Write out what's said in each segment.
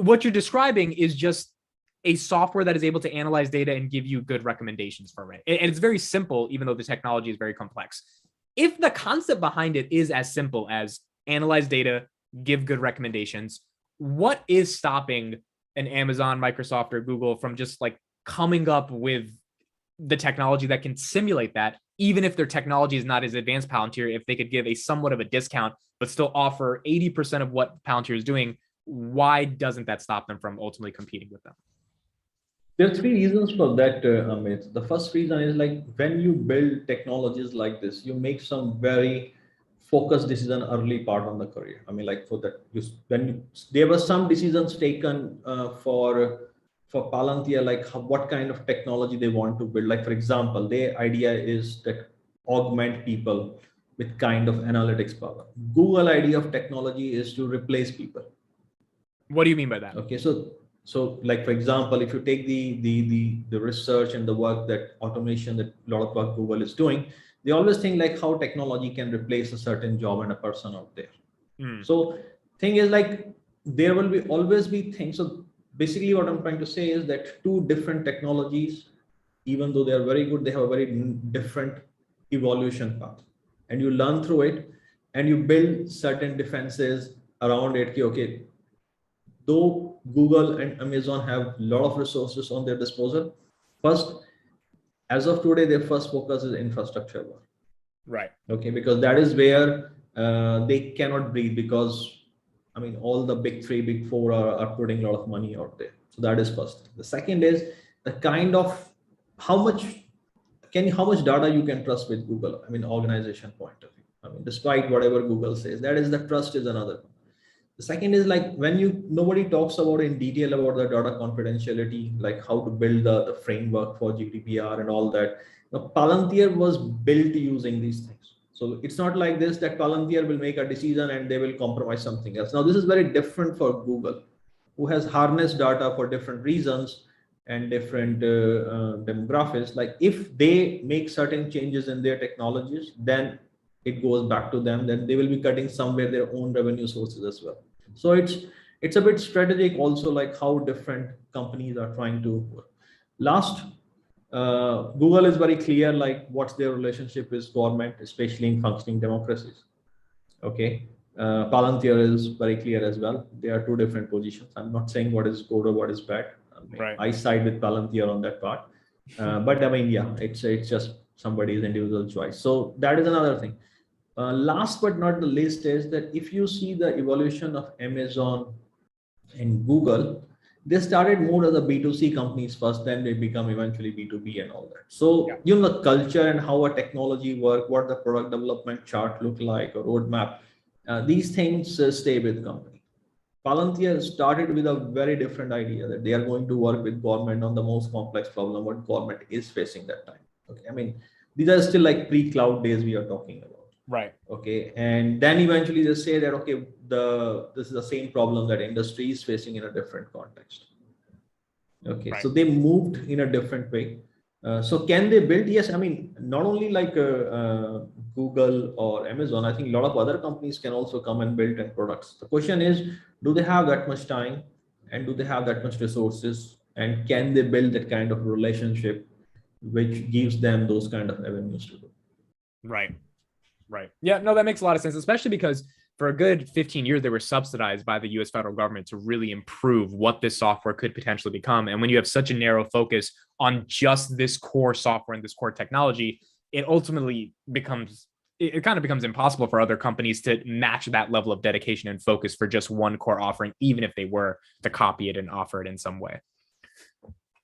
what you're describing is just a software that is able to analyze data and give you good recommendations for it. And it's very simple, even though the technology is very complex. If the concept behind it is as simple as analyze data, give good recommendations, what is stopping an Amazon, Microsoft, or Google from just like coming up with the technology that can simulate that, even if their technology is not as advanced Palantir, if they could give a somewhat of a discount, but still offer 80% of what Palantir is doing, why doesn't that stop them from ultimately competing with them? There are three reasons for that, Amit. The first reason is like when you build technologies like this, you make some very focused decision early part on the career. I mean, like for that, there were some decisions taken for Palantir, like what kind of technology they want to build. Like for example, their idea is that augment people with kind of analytics power. Google idea of technology is to replace people. What do you mean by that? Okay, so like for example, if you take the research and the work that automation that a lot of work Google is doing, they always think like how technology can replace a certain job and a person out there. So thing is like there will be always be things. So basically what I'm trying to say is that two different technologies, even though they are very good, they have a very different evolution path, and you learn through it and you build certain defenses around it. Okay, though Google and Amazon have a lot of resources on their disposal, first, as of today, their first focus is infrastructure work. Right. Okay, because that is where they cannot breathe, because I mean, all the big three, big four are putting a lot of money out there. So that is first. The second is the kind of how much data you can trust with Google. I mean, organization point of view. I mean, despite whatever Google says, that is the trust is another one. The second is like when nobody talks about in detail about the data confidentiality, like how to build the framework for GDPR and all that. Now, Palantir was built using these things. So it's not like this that Palantir will make a decision and they will compromise something else. Now, this is very different for Google, who has harnessed data for different reasons and different demographics. Like if they make certain changes in their technologies, then it goes back to them. Then they will be cutting somewhere their own revenue sources as well. So it's a bit strategic also, like how different companies are trying to work. Last, Google is very clear, like what's their relationship with government, especially in functioning democracies. Okay, Palantir is very clear as well. There are two different positions. I'm not saying what is good or what is bad. I side with Palantir on that part. But I mean, yeah, it's just somebody's individual choice. So that is another thing. Last but not the least is that if you see the evolution of Amazon and Google, they started more as a B2C companies first, then they become eventually B2B and all that. So, you know, the culture and how a technology work, what the product development chart look like, or roadmap, these things stay with company. Palantir started with a very different idea that they are going to work with government on the most complex problem what government is facing that time. Okay, I mean, these are still like pre-cloud days we are talking about. Right. Okay, and then eventually they say that okay, this is the same problem that industry is facing in a different context. Okay, so they moved in a different way. So can they build? Yes, I mean, not only like Google or Amazon. I think a lot of other companies can also come and build end products. The question is, do they have that much time, and do they have that much resources, and can they build that kind of relationship which gives them those kind of avenues to do? Right. Right. Yeah, no, that makes a lot of sense, especially because for a good 15 years, they were subsidized by the US federal government to really improve what this software could potentially become. And when you have such a narrow focus on just this core software and this core technology, it ultimately becomes, it kind of becomes impossible for other companies to match that level of dedication and focus for just one core offering, even if they were to copy it and offer it in some way.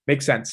Makes sense.